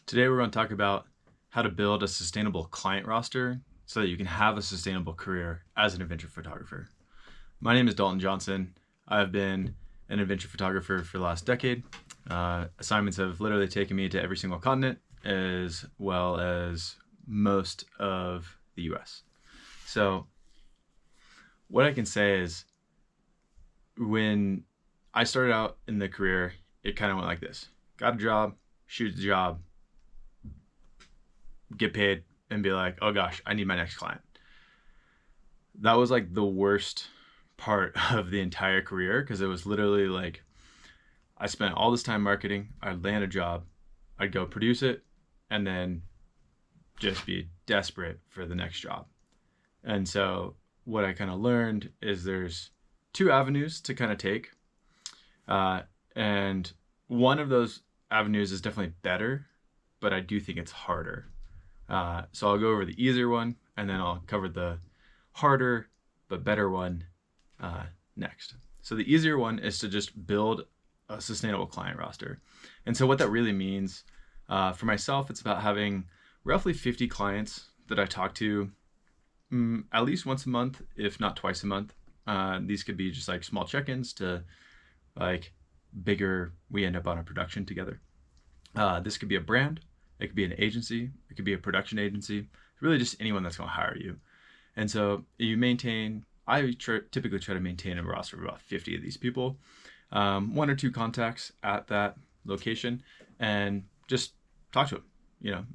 Today we're going to talk about how to build a sustainable client roster so that you can have a sustainable career as an adventure photographer. My name is Dalton Johnson. I've been an adventure photographer for the last decade. Assignments have literally taken me to every single continent as well as most of the US. So what I can say is when I started out in the career, it kind of went like this. Got a job, shoot the job, get paid, and be like, oh gosh, I need my next client. That was like the worst part of the entire career because it was literally like I spent all this time marketing, I'd land a job, I'd go produce it, and then just be desperate for the next job. And so what I kind of learned is there's two avenues to kind of take. And one of those avenues is definitely better, but I do think it's harder. So I'll go over the easier one, and then I'll cover the harder but better one next. So the easier one is to just build a sustainable client roster. And so what that really means, for myself, it's about having roughly 50 clients that I talk to at least once a month, if not twice a month. These could be just like small check-ins to like bigger, we end up on a production together. This could be a brand. It could be an agency. It could be a production agency. Really just anyone that's going to hire you. And so I typically try to maintain a roster of about 50 of these people, one or two contacts at that location, and just talk to them,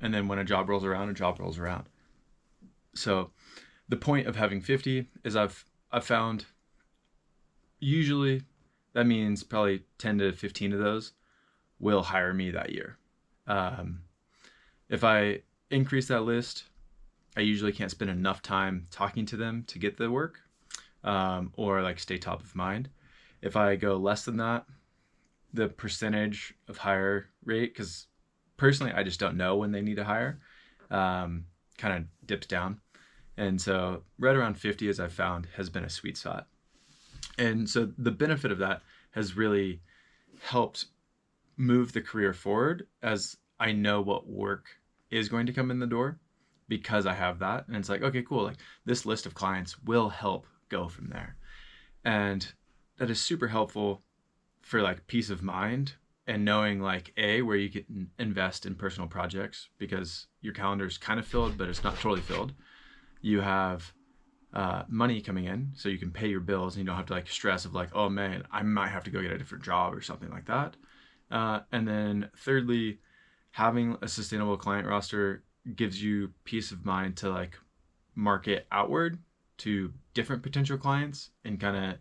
and then when a job rolls around, a job rolls around. So the point of having 50 is I've found usually that means probably 10 to 15 of those will hire me that year. If I increase that list, I usually can't spend enough time talking to them to get the work, or like stay top of mind. If I go less than that, the percentage of hire rate, because personally I just don't know when they need to hire, kind of dips down. And so right around 50, as I've found, has been a sweet spot. And so the benefit of that has really helped move the career forward, as I know what work is going to come in the door because I have that. And it's like, okay, cool. Like this list of clients will help go from there. And that is super helpful for like peace of mind and knowing like where you can invest in personal projects because your calendar is kind of filled, but it's not totally filled. You have money coming in so you can pay your bills and you don't have to like stress of like, oh man, I might have to go get a different job or something like that. And then thirdly, having a sustainable client roster gives you peace of mind to like market outward to different potential clients and kind of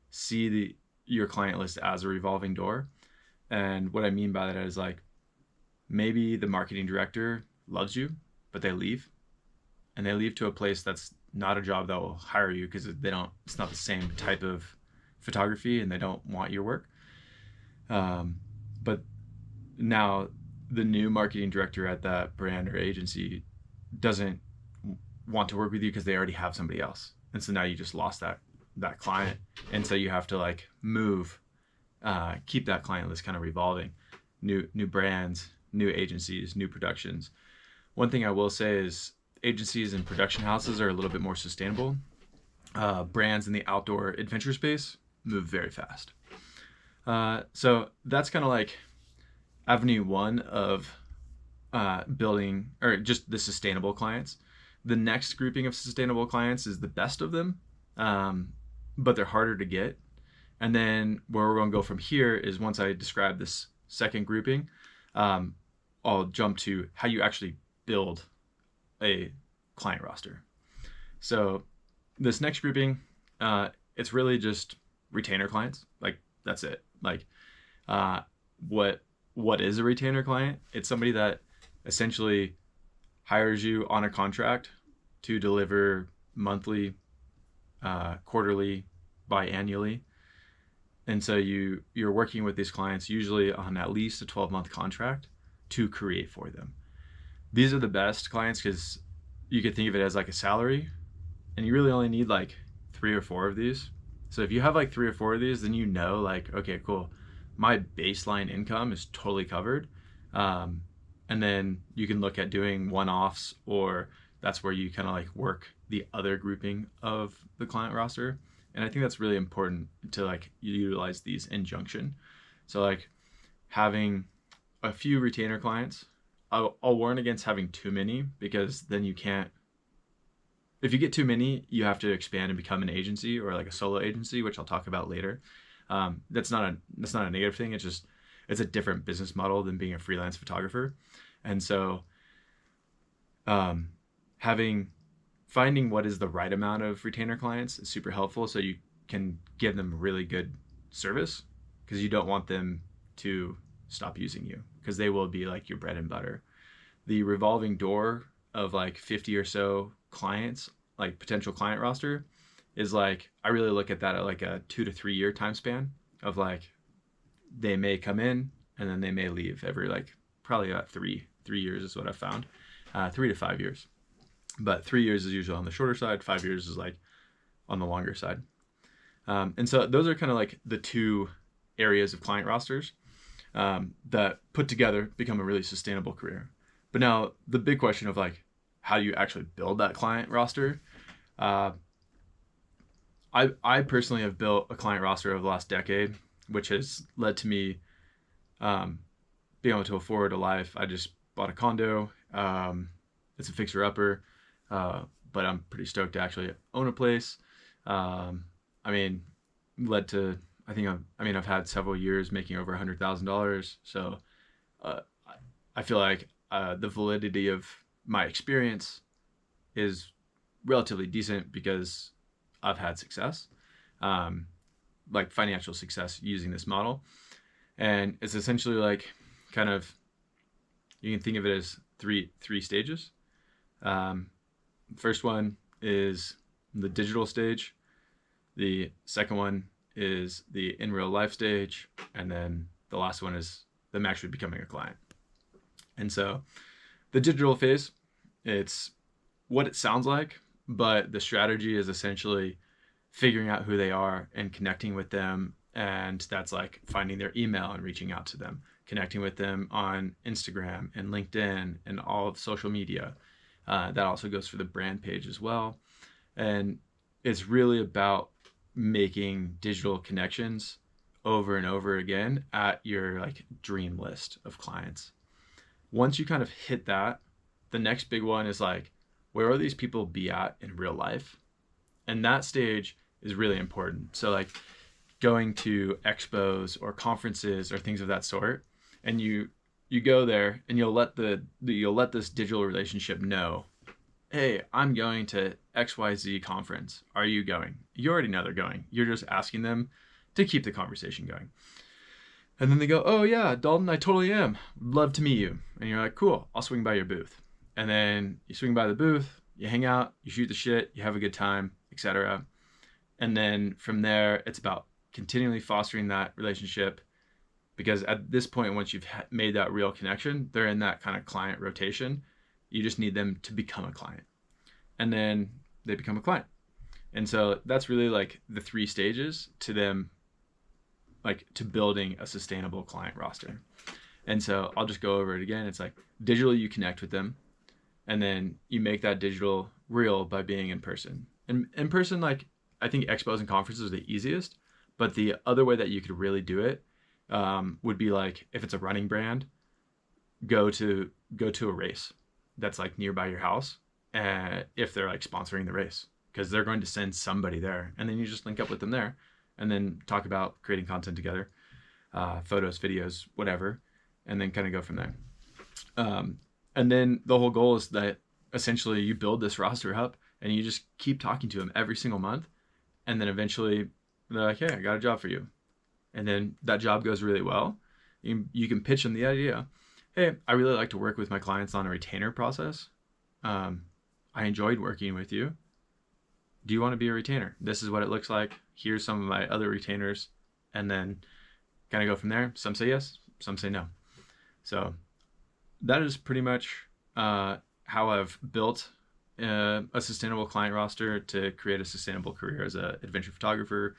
see your client list as a revolving door. And what I mean by that is like maybe the marketing director loves you, but they leave, and they leave to a place that's not a job that will hire you because it's not the same type of photography and they don't want your work. But now the new marketing director at that brand or agency doesn't want to work with you because they already have somebody else. And so now you just lost that client. And so you have to like keep that client list kind of revolving. New brands, new agencies, new productions. One thing I will say is agencies and production houses are a little bit more sustainable. Brands in the outdoor adventure space move very fast. So that's kind of like avenue one of building or just the sustainable clients. The next grouping of sustainable clients is the best of them, but they're harder to get. And then where we're going to go from here is once I describe this second grouping, I'll jump to how you actually build a client roster. So this next grouping, it's really just retainer clients. Like that's it. Like what is a retainer client? It's somebody that essentially hires you on a contract to deliver monthly, quarterly, biannually. And so you're working with these clients usually on at least a 12-month contract to create for them. These are the best clients because you could think of it as like a salary, and you really only need like 3 or 4 of these. So if you have like 3 or 4 of these, then you know like, okay, cool, my baseline income is totally covered. And And then you can look at doing one-offs, or that's where you kind of like work the other grouping of the client roster. And I think that's really important to like utilize these in junction. So like having a few retainer clients, I'll warn against having too many, because then you can't, if you get too many, you have to expand and become an agency or like a solo agency, which I'll talk about later. That's not a negative thing. It's a different business model than being a freelance photographer. And so finding what is the right amount of retainer clients is super helpful, so you can give them really good service, because you don't want them to stop using you, because they will be like your bread and butter. The revolving door of like 50 or so clients, like potential client roster, is like, I really look at that at like a 2 to 3 year time span of like, they may come in and then they may leave every like probably about 3 years is what I've found. 3 to 5 years. But 3 years is usually on the shorter side. 5 years is like on the longer side. And so those are kind of like the two areas of client rosters that put together become a really sustainable career. But now the big question of like, how do you actually build that client roster? I personally have built a client roster over the last decade, which has led to me being able to afford a life. I just bought a condo. It's a fixer-upper, but I'm pretty stoked to actually own a place. Led to, I've had several years making over $100,000. So I feel like the validity of my experience is relatively decent, because I've had success, like financial success using this model. And it's essentially like kind of, you can think of it as three stages. First one is the digital stage. The second one is the in real life stage. And then the last one is them actually becoming a client. And so the digital phase, it's what it sounds like, but the strategy is essentially figuring out who they are and connecting with them. And that's like finding their email and reaching out to them, connecting with them on Instagram and LinkedIn and all of social media. That also goes for the brand page as well. And it's really about making digital connections over and over again at your like dream list of clients. Once you kind of hit that, the next big one is like, where will these people be at in real life? And that stage is really important. So like going to expos or conferences or things of that sort, and you go there and you'll let this digital relationship know, hey, I'm going to XYZ conference. Are you going? You already know they're going. You're just asking them to keep the conversation going. And then they go, oh yeah, Dalton, I totally am. Love to meet you. And you're like, cool, I'll swing by your booth. And then you swing by the booth, you hang out, you shoot the shit, you have a good time, etc. And then from there, it's about continually fostering that relationship, because at this point, once you've made that real connection, they're in that kind of client rotation. You just need them to become a client. And then they become a client. And so that's really like the 3 stages to them, like to building a sustainable client roster. And so I'll just go over it again. It's like digitally you connect with them, and then you make that digital real by being in person. And in person, like I think expos and conferences are the easiest, but the other way that you could really do it would be like, if it's a running brand, go to a race that's like nearby your house, if they're like sponsoring the race, because they're going to send somebody there, and then you just link up with them there and then talk about creating content together, photos, videos, whatever, and then kind of go from there. And then the whole goal is that essentially you build this roster up and you just keep talking to them every single month. And then eventually they're like, hey, I got a job for you. And then that job goes really well. You can pitch them the idea. Hey, I really like to work with my clients on a retainer process. I enjoyed working with you. Do you want to be a retainer? This is what it looks like. Here's some of my other retainers. And then kind of go from there. Some say yes, some say no. So that is pretty much how I've built a sustainable client roster to create a sustainable career as an adventure photographer.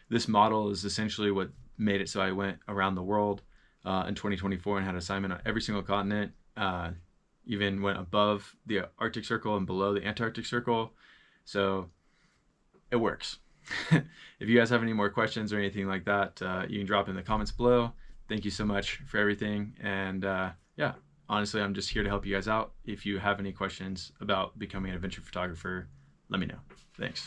This model is essentially what made it so I went around the world in 2024 and had an assignment on every single continent, even went above the Arctic Circle and below the Antarctic Circle. So it works. If you guys have any more questions or anything like that, you can drop in the comments below. Thank you so much for everything. And yeah, honestly, I'm just here to help you guys out. If you have any questions about becoming an adventure photographer, let me know. Thanks.